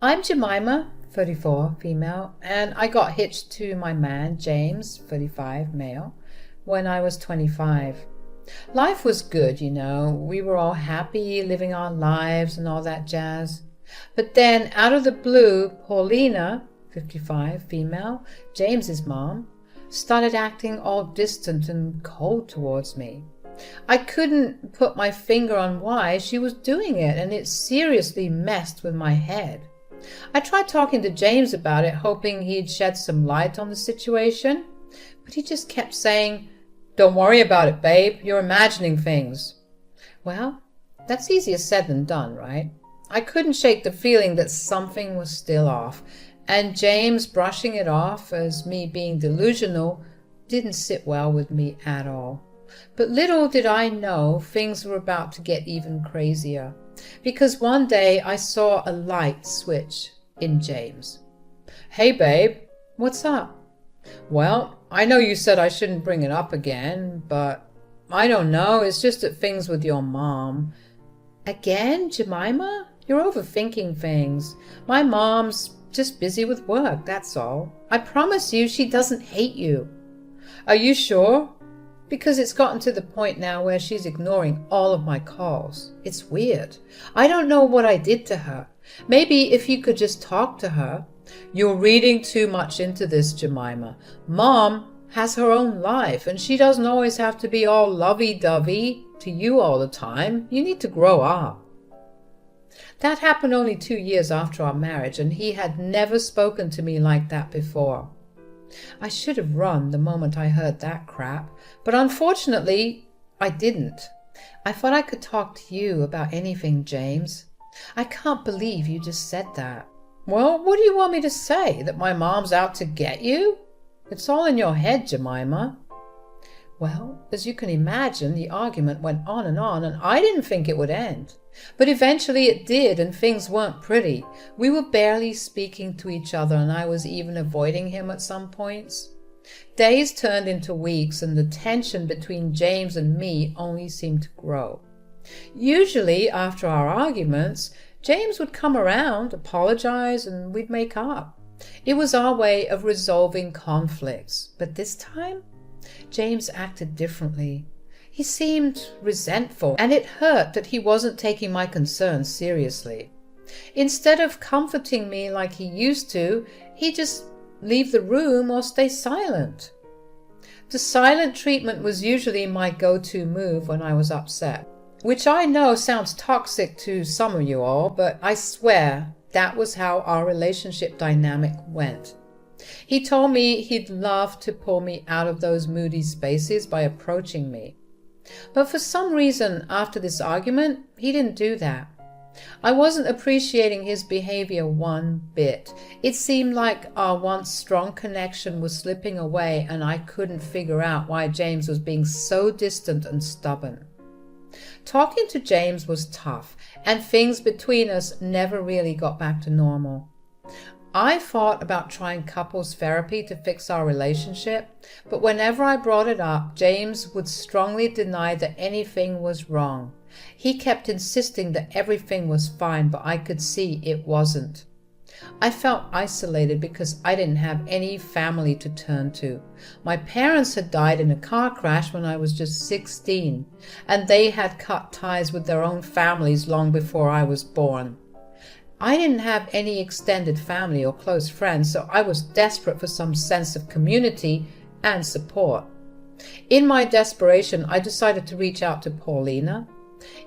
I'm Jemima, 34, female, and I got hitched to my man, James, 35, male, when I was 25. Life was good, you know. We were all happy, living our lives and all that jazz. But then, out of the blue, Paulina, 55, female, James's mom, started acting all distant and cold towards me. I couldn't put my finger on why she was doing it, and it seriously messed with my head. I tried talking to James about it, hoping he'd shed some light on the situation, but he just kept saying, "Don't worry about it, babe. You're imagining things." Well, that's easier said than done, right? I couldn't shake the feeling that something was still off, and James brushing it off as me being delusional didn't sit well with me at all. But little did I know things were about to get even crazier, because one day I saw a light switch in James. "Hey babe, what's up?" "Well, I know you said I shouldn't bring it up again, but I don't know, it's just that things with your mom." "Again, Jemima? You're overthinking things. My mom's just busy with work, that's all. I promise you she doesn't hate you." "Are you sure? Because it's gotten to the point now where she's ignoring all of my calls. It's weird. I don't know what I did to her. Maybe if you could just talk to her." "You're reading too much into this, Jemima. Mom has her own life, and she doesn't always have to be all lovey-dovey to you all the time. You need to grow up." That happened only 2 years after our marriage, and he had never spoken to me like that before. I should have run the moment I heard that crap, but unfortunately, I didn't. I thought I could talk to you about anything, James. I can't believe you just said that. "Well, what do you want me to say? That my mom's out to get you? It's all in your head, Jemima." Well, as you can imagine, the argument went on, and I didn't think it would end. But eventually it did, and things weren't pretty. We were barely speaking to each other, and I was even avoiding him at some points. Days turned into weeks, and the tension between James and me only seemed to grow. Usually, after our arguments, James would come around, apologize, and we'd make up. It was our way of resolving conflicts. But this time, James acted differently. He seemed resentful, and it hurt that he wasn't taking my concerns seriously. Instead of comforting me like he used to, he'd just leave the room or stay silent. The silent treatment was usually my go-to move when I was upset, which I know sounds toxic to some of you all, but I swear that was how our relationship dynamic went. He told me he'd love to pull me out of those moody spaces by approaching me. But for some reason, after this argument, he didn't do that. I wasn't appreciating his behavior one bit. It seemed like our once strong connection was slipping away, and I couldn't figure out why James was being so distant and stubborn. Talking to James was tough, and things between us never really got back to normal. I thought about trying couples therapy to fix our relationship, but whenever I brought it up, James would strongly deny that anything was wrong. He kept insisting that everything was fine, but I could see it wasn't. I felt isolated because I didn't have any family to turn to. My parents had died in a car crash when I was just 16, and they had cut ties with their own families long before I was born. I didn't have any extended family or close friends, so I was desperate for some sense of community and support. In my desperation, I decided to reach out to Paulina.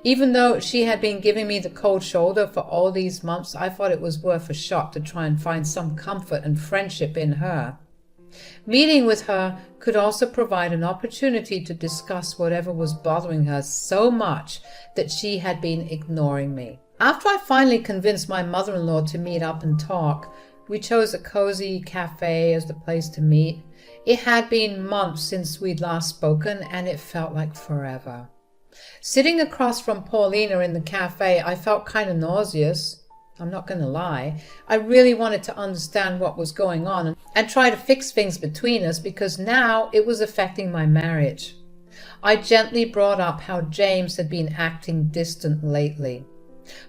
Even though she had been giving me the cold shoulder for all these months, I thought it was worth a shot to try and find some comfort and friendship in her. Meeting with her could also provide an opportunity to discuss whatever was bothering her so much that she had been ignoring me. After I finally convinced my mother-in-law to meet up and talk, we chose a cozy cafe as the place to meet. It had been months since we'd last spoken, and it felt like forever. Sitting across from Paulina in the cafe, I felt kind of nauseous. I'm not going to lie. I really wanted to understand what was going on and try to fix things between us, because now it was affecting my marriage. I gently brought up how James had been acting distant lately.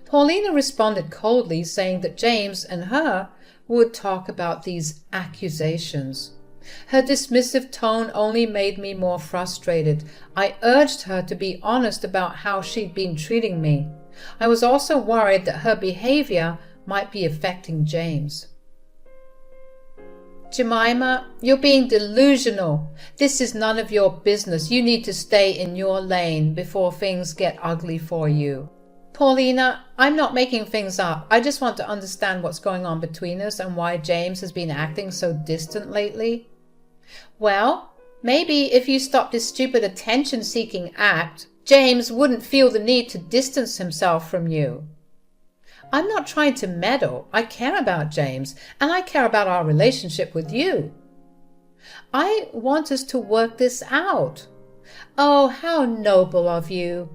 Paulina responded coldly, saying that James and her would talk about these accusations. Her dismissive tone only made me more frustrated. I urged her to be honest about how she'd been treating me. I was also worried that her behavior might be affecting James. Jemima, you're being delusional. This is none of your business. You need to stay in your lane before things get ugly for you. Paulina, I'm not making things up. I just want to understand what's going on between us and why James has been acting so distant lately. Well, maybe if you stopped his stupid attention-seeking act, James wouldn't feel the need to distance himself from you. I'm not trying to meddle. I care about James, and I care about our relationship with you. I want us to work this out. Oh, how noble of you.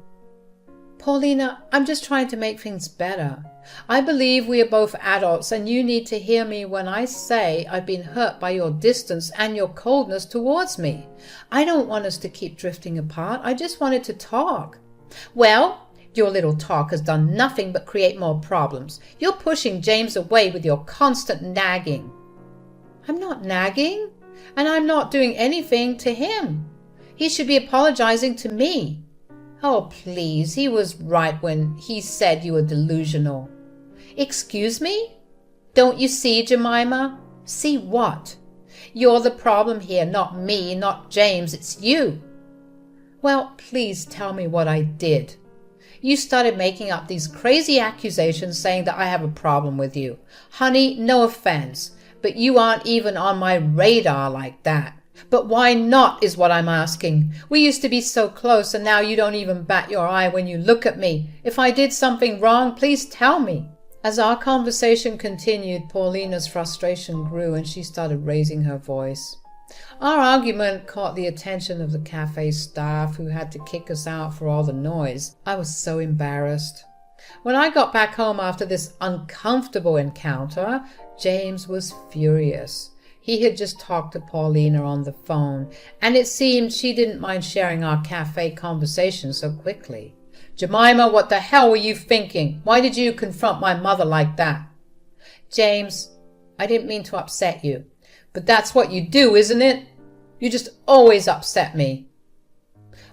Paulina, I'm just trying to make things better. I believe we are both adults, and you need to hear me when I say I've been hurt by your distance and your coldness towards me. I don't want us to keep drifting apart. I just wanted to talk. Well, your little talk has done nothing but create more problems. You're pushing James away with your constant nagging. I'm not nagging, and I'm not doing anything to him. He should be apologizing to me. Oh, please, he was right when he said you were delusional. Excuse me? Don't you see, Jemima? See what? You're the problem here, not me, not James, it's you. Well, please tell me what I did. You started making up these crazy accusations saying that I have a problem with you. Honey, no offense, but you aren't even on my radar like that. But why not is what I'm asking. We used to be so close, and now you don't even bat your eye when you look at me. If I did something wrong, please tell me. As our conversation continued, Paulina's frustration grew and she started raising her voice. Our argument caught the attention of the cafe staff, who had to kick us out for all the noise. I was so embarrassed. When I got back home after this uncomfortable encounter, James was furious. He had just talked to Paulina on the phone, and it seemed she didn't mind sharing our cafe conversation so quickly. Jemima, what the hell were you thinking? Why did you confront my mother like that? James, I didn't mean to upset you, but that's what you do, isn't it? You just always upset me.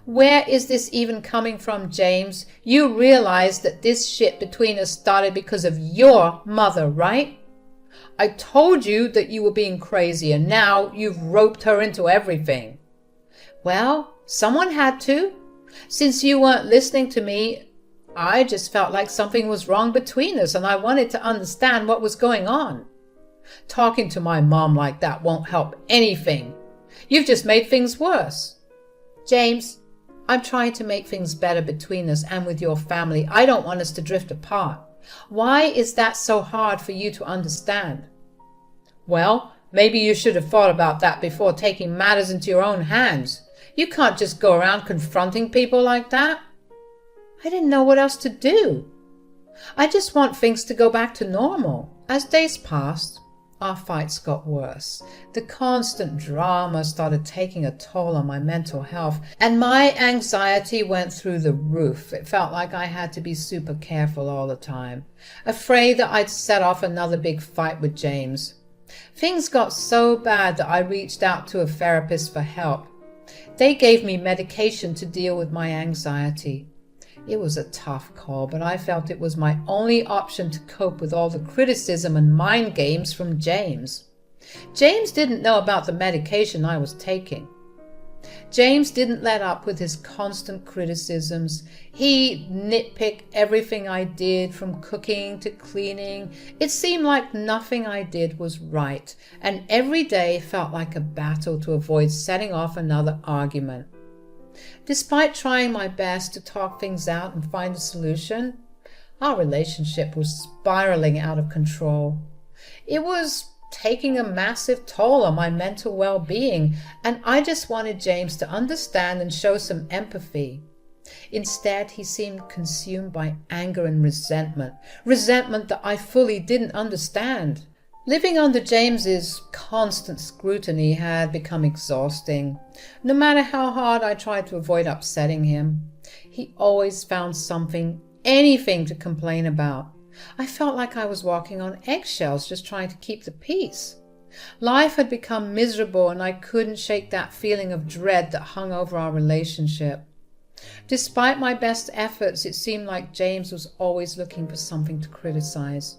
Where is this even coming from, James? You realize that this shit between us started because of your mother, right? I told you that you were being crazy, and now you've roped her into everything. Well, someone had to. Since you weren't listening to me, I just felt like something was wrong between us, and I wanted to understand what was going on. Talking to my mom like that won't help anything. You've just made things worse. James, I'm trying to make things better between us and with your family. I don't want us to drift apart. Why is that so hard for you to understand? Well, maybe you should have thought about that before taking matters into your own hands. You can't just go around confronting people like that. I didn't know what else to do. I just want things to go back to normal. As days passed, our fights got worse. The constant drama started taking a toll on my mental health, and my anxiety went through the roof. It felt like I had to be super careful all the time, afraid that I'd set off another big fight with James. Things got so bad that I reached out to a therapist for help. They gave me medication to deal with my anxiety. It was a tough call, but I felt it was my only option to cope with all the criticism and mind games from James. James didn't know about the medication I was taking. James didn't let up with his constant criticisms. He nitpicked everything I did, from cooking to cleaning. It seemed like nothing I did was right, and every day felt like a battle to avoid setting off another argument. Despite trying my best to talk things out and find a solution, our relationship was spiraling out of control. It was taking a massive toll on my mental well-being, and I just wanted James to understand and show some empathy. Instead, he seemed consumed by anger and resentment that I fully didn't understand. Living under James's constant scrutiny had become exhausting. No matter how hard I tried to avoid upsetting him, he always found something, anything to complain about. I felt like I was walking on eggshells just trying to keep the peace. Life had become miserable and I couldn't shake that feeling of dread that hung over our relationship. Despite my best efforts, it seemed like James was always looking for something to criticize.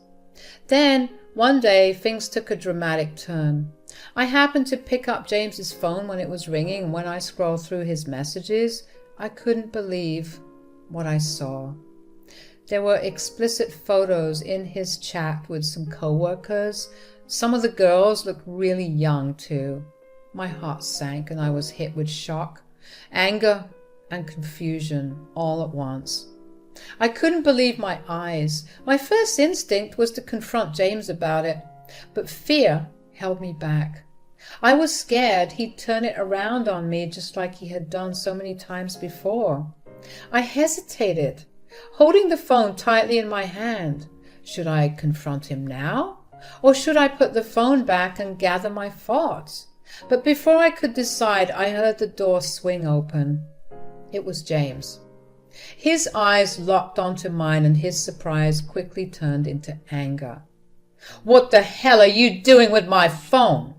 Then, one day, things took a dramatic turn. I happened to pick up James's phone when it was ringing, and when I scrolled through his messages, I couldn't believe what I saw. There were explicit photos in his chat with some co-workers. Some of the girls looked really young too. My heart sank and I was hit with shock, anger, and confusion all at once. I couldn't believe my eyes. My first instinct was to confront James about it, but fear held me back. I was scared he'd turn it around on me just like he had done so many times before. I hesitated, holding the phone tightly in my hand. Should I confront him now? Or should I put the phone back and gather my thoughts? But before I could decide, I heard the door swing open. It was James. His eyes locked onto mine and his surprise quickly turned into anger. "What the hell are you doing with my phone?"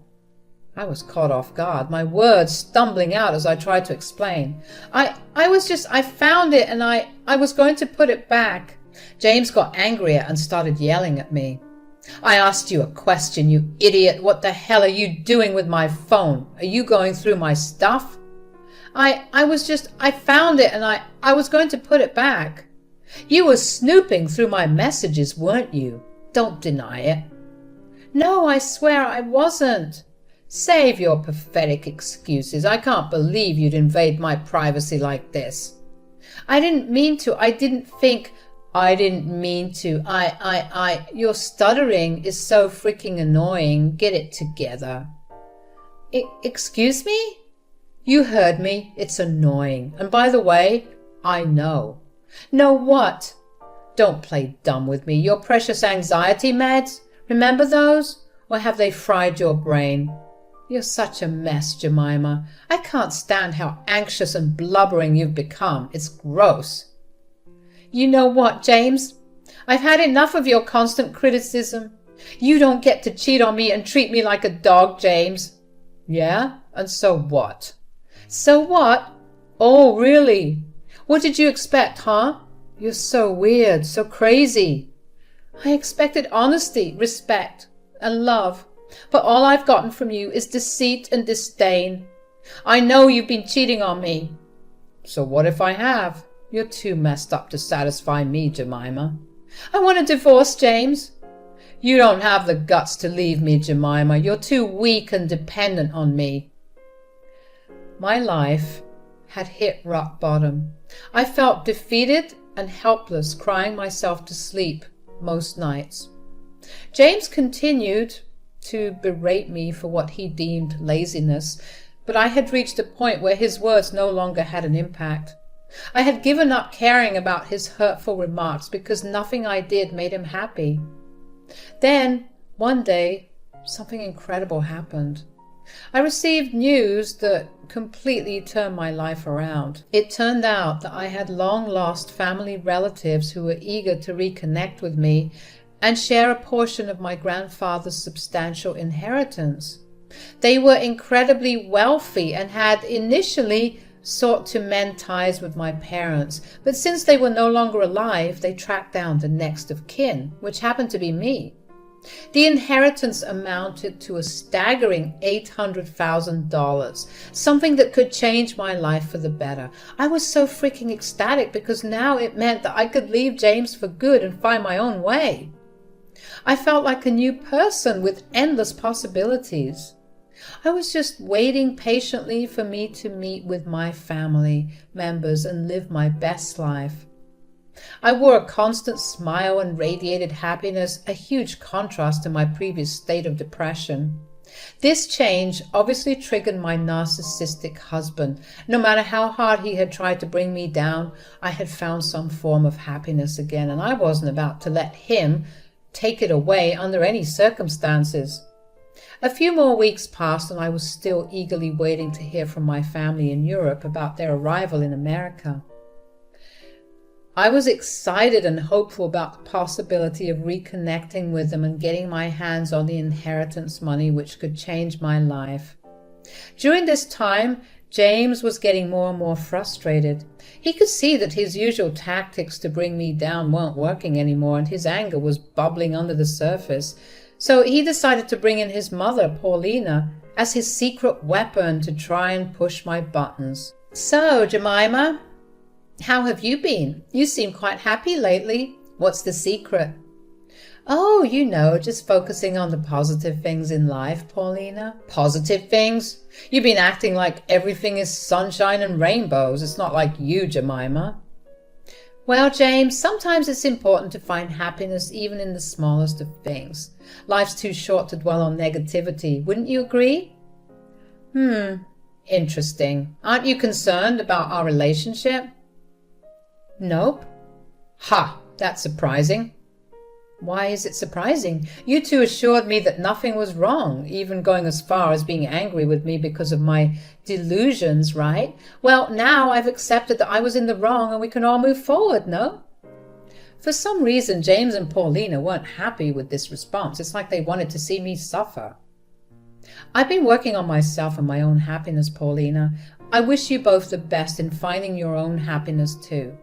I was caught off guard, my words stumbling out as I tried to explain. I found it and I was going to put it back. James got angrier and started yelling at me. "I asked you a question, you idiot. What the hell are you doing with my phone? Are you going through my stuff?" I found it and I was going to put it back. "You were snooping through my messages, weren't you? Don't deny it." "No, I swear I wasn't." "Save your pathetic excuses. I can't believe you'd invade my privacy like this." "I didn't mean to. I didn't think." "I didn't mean to. Your stuttering is so freaking annoying. Get it together." Excuse me?" "You heard me. It's annoying. And by the way, I know." "Know what?" "Don't play dumb with me. Your precious anxiety meds? Remember those? Or have they fried your brain? You're such a mess, Jemima. I can't stand how anxious and blubbering you've become. It's gross." "You know what, James? I've had enough of your constant criticism. You don't get to cheat on me and treat me like a dog, James." "Yeah? And so what?" "So what? Oh, really? What did you expect, huh? You're so weird, so crazy." "I expected honesty, respect, and love. But all I've gotten from you is deceit and disdain. I know you've been cheating on me." "So what if I have? You're too messed up to satisfy me, Jemima." "I want a divorce, James." "You don't have the guts to leave me, Jemima. You're too weak and dependent on me." My life had hit rock bottom. I felt defeated and helpless, crying myself to sleep most nights. James continued to berate me for what he deemed laziness, but I had reached a point where his words no longer had an impact. I had given up caring about his hurtful remarks because nothing I did made him happy. Then, one day, something incredible happened. I received news that completely turned my life around. It turned out that I had long lost family relatives who were eager to reconnect with me and share a portion of my grandfather's substantial inheritance. They were incredibly wealthy and had initially sought to mend ties with my parents, but since they were no longer alive, they tracked down the next of kin, which happened to be me. The inheritance amounted to a staggering $800,000, something that could change my life for the better. I was so freaking ecstatic because now it meant that I could leave James for good and find my own way. I felt like a new person with endless possibilities. I was just waiting patiently for me to meet with my family members and live my best life. I wore a constant smile and radiated happiness, a huge contrast to my previous state of depression. This change obviously triggered my narcissistic husband. No matter how hard he had tried to bring me down, I had found some form of happiness again, and I wasn't about to let him take it away under any circumstances. A few more weeks passed, and I was still eagerly waiting to hear from my family in Europe about their arrival in America. I was excited and hopeful about the possibility of reconnecting with them and getting my hands on the inheritance money which could change my life. During this time, James was getting more and more frustrated. He could see that his usual tactics to bring me down weren't working anymore, and his anger was bubbling under the surface. So he decided to bring in his mother, Paulina, as his secret weapon to try and push my buttons. "So, Jemima, how have you been? You seem quite happy lately. What's the secret?" "Oh, just focusing on the positive things in life, Paulina." "Positive things? You've been acting like everything is sunshine and rainbows. It's not like you, Jemima." "Well, James, sometimes it's important to find happiness even in the smallest of things. Life's too short to dwell on negativity. Wouldn't you agree?" Interesting. Aren't you concerned about our relationship?" "Nope." "Ha, that's surprising." "Why is it surprising? You two assured me that nothing was wrong, even going as far as being angry with me because of my delusions, right? Well, now I've accepted that I was in the wrong and we can all move forward, no?" For some reason, James and Paulina weren't happy with this response. It's like they wanted to see me suffer. "I've been working on myself and my own happiness, Paulina. I wish you both the best in finding your own happiness too."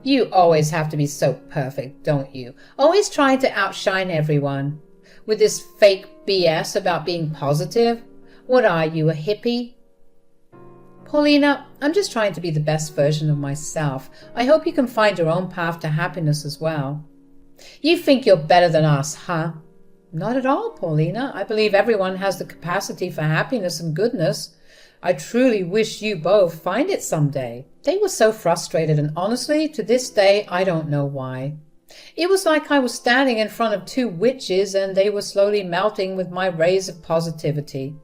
"You always have to be so perfect, don't you? Always trying to outshine everyone. With this fake BS about being positive? What are you, a hippie?" "Paulina, I'm just trying to be the best version of myself. I hope you can find your own path to happiness as well." "You think you're better than us, huh?" "Not at all, Paulina. I believe everyone has the capacity for happiness and goodness. I truly wish you both find it someday." They were so frustrated, and honestly, to this day, I don't know why. It was like I was standing in front of two witches and they were slowly melting with my rays of positivity.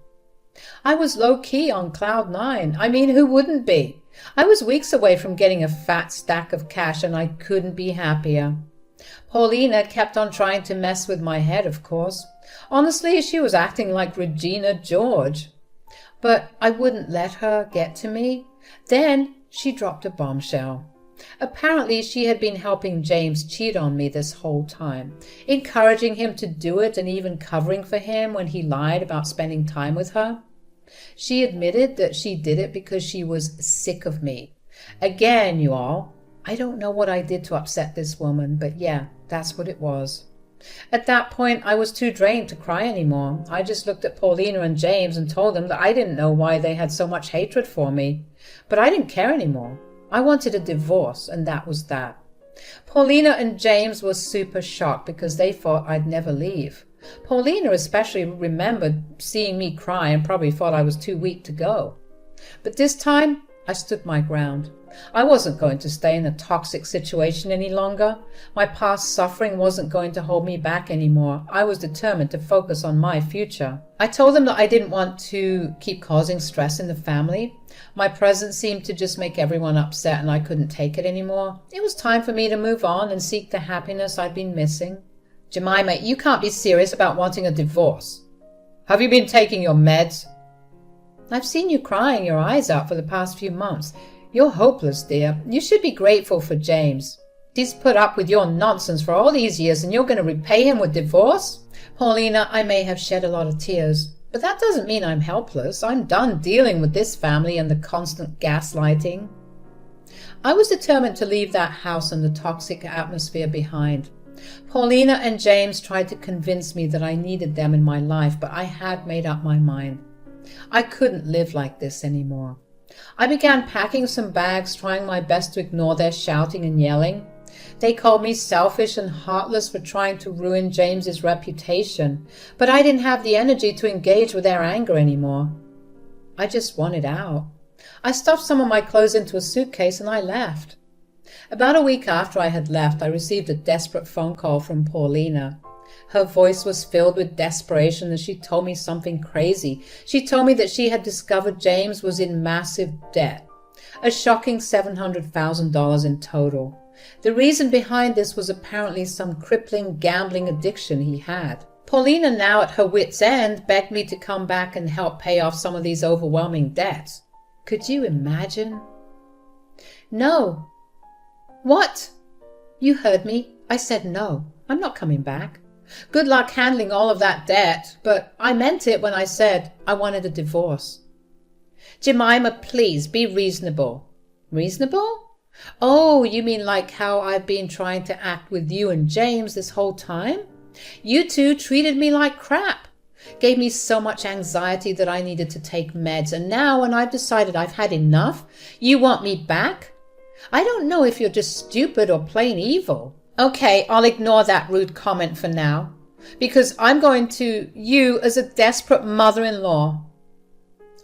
I was low-key on cloud nine. I mean, who wouldn't be? I was weeks away from getting a fat stack of cash and I couldn't be happier. Paulina kept on trying to mess with my head, of course. Honestly, she was acting like Regina George. But I wouldn't let her get to me. Then she dropped a bombshell. Apparently she had been helping James cheat on me this whole time, encouraging him to do it and even covering for him when he lied about spending time with her. She admitted that she did it because she was sick of me. Again, you all, I don't know what I did to upset this woman, but yeah, that's what it was. At that point, I was too drained to cry anymore. I just looked at Paulina and James and told them that I didn't know why they had so much hatred for me. But I didn't care anymore. I wanted a divorce, and that was that. Paulina and James were super shocked because they thought I'd never leave. Paulina especially remembered seeing me cry and probably thought I was too weak to go. But this time, I stood my ground. I wasn't going to stay in a toxic situation any longer. My past suffering wasn't going to hold me back anymore. I was determined to focus on my future. I told them that I didn't want to keep causing stress in the family. My presence seemed to just make everyone upset and I couldn't take it anymore. It was time for me to move on and seek the happiness I'd been missing. Jemima, you can't be serious about wanting a divorce. Have you been taking your meds? I've seen you crying your eyes out for the past few months. You're hopeless, dear. You should be grateful for James. He's put up with your nonsense for all these years and you're going to repay him with divorce? Paulina, I may have shed a lot of tears, but that doesn't mean I'm helpless. I'm done dealing with this family and the constant gaslighting. I was determined to leave that house and the toxic atmosphere behind. Paulina and James tried to convince me that I needed them in my life, but I had made up my mind. I couldn't live like this anymore. I began packing some bags, trying my best to ignore their shouting and yelling. They called me selfish and heartless for trying to ruin James's reputation, but I didn't have the energy to engage with their anger anymore. I just wanted out. I stuffed some of my clothes into a suitcase and I left. About a week after I had left, I received a desperate phone call from Paulina. Her voice was filled with desperation as she told me something crazy. She told me that she had discovered James was in massive debt, a shocking $700,000 in total. The reason behind this was apparently some crippling gambling addiction he had. Paulina, now at her wit's end, begged me to come back and help pay off some of these overwhelming debts. Could you imagine? No. What? You heard me. I said no. I'm not coming back. Good luck handling all of that debt, but I meant it when I said I wanted a divorce. Jemima, please be reasonable. Reasonable? Oh, you mean like how I've been trying to act with you and James this whole time? You two treated me like crap. Gave me so much anxiety that I needed to take meds, and now when I've decided I've had enough, you want me back? I don't know if you're just stupid or plain evil. Okay, I'll ignore that rude comment for now, because I'm going to you as a desperate mother-in-law.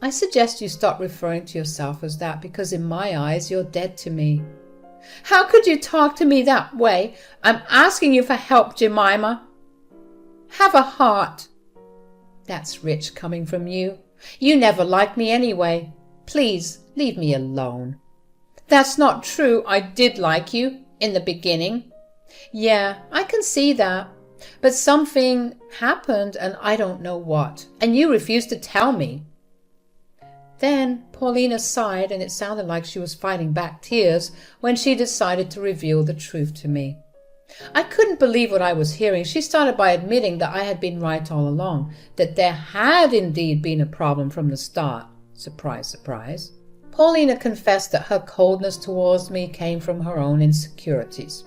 I suggest you stop referring to yourself as that, because in my eyes you're dead to me. How could you talk to me that way? I'm asking you for help, Jemima. Have a heart. That's rich coming from you. You never liked me anyway. Please leave me alone. That's not true. I did like you in the beginning. Yeah, I can see that. But something happened and I don't know what. And you refused to tell me. Then Paulina sighed, and it sounded like she was fighting back tears when she decided to reveal the truth to me. I couldn't believe what I was hearing. She started by admitting that I had been right all along, that there had indeed been a problem from the start. Surprise, surprise. Paulina confessed that her coldness towards me came from her own insecurities.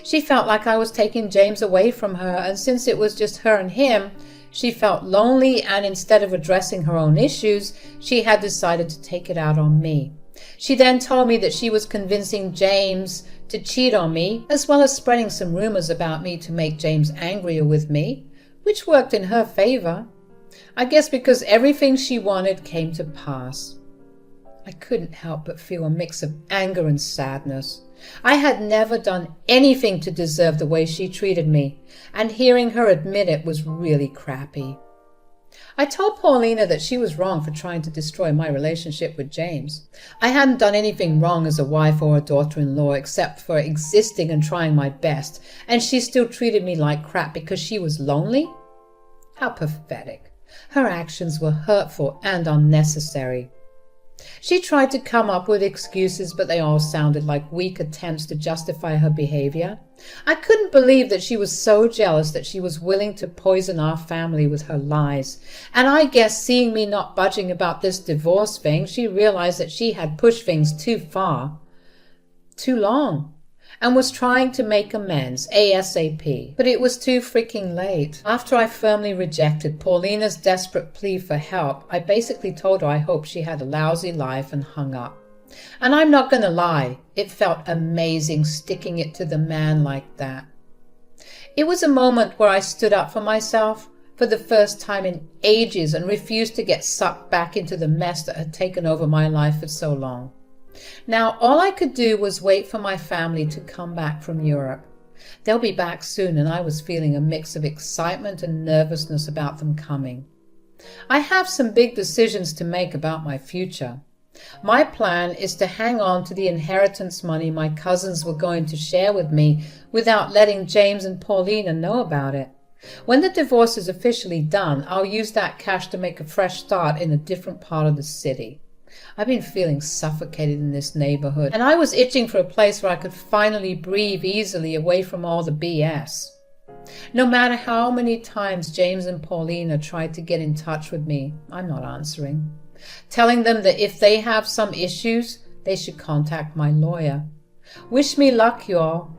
She felt like I was taking James away from her, and since it was just her and him, she felt lonely, and instead of addressing her own issues, she had decided to take it out on me. She then told me that she was convincing James to cheat on me, as well as spreading some rumors about me to make James angrier with me, which worked in her favor. I guess because everything she wanted came to pass. I couldn't help but feel a mix of anger and sadness. I had never done anything to deserve the way she treated me, and hearing her admit it was really crappy. I told Paulina that she was wrong for trying to destroy my relationship with James. I hadn't done anything wrong as a wife or a daughter-in-law except for existing and trying my best, and she still treated me like crap because she was lonely? How pathetic. Her actions were hurtful and unnecessary. She tried to come up with excuses, but they all sounded like weak attempts to justify her behavior. I couldn't believe that she was so jealous that she was willing to poison our family with her lies. And I guess seeing me not budging about this divorce thing, she realized that she had pushed things too far, too long, and was trying to make amends ASAP. But it was too freaking late. After I firmly rejected Paulina's desperate plea for help, I basically told her I hoped she had a lousy life and hung up. And I'm not going to lie, it felt amazing sticking it to the man like that. It was a moment where I stood up for myself for the first time in ages and refused to get sucked back into the mess that had taken over my life for so long. Now, all I could do was wait for my family to come back from Europe. They'll be back soon, and I was feeling a mix of excitement and nervousness about them coming. I have some big decisions to make about my future. My plan is to hang on to the inheritance money my cousins were going to share with me without letting James and Paulina know about it. When the divorce is officially done, I'll use that cash to make a fresh start in a different part of the city. I've been feeling suffocated in this neighborhood, and I was itching for a place where I could finally breathe easily away from all the BS. No matter how many times James and Paulina tried to get in touch with me, I'm not answering, telling them that if they have some issues, they should contact my lawyer. Wish me luck, y'all.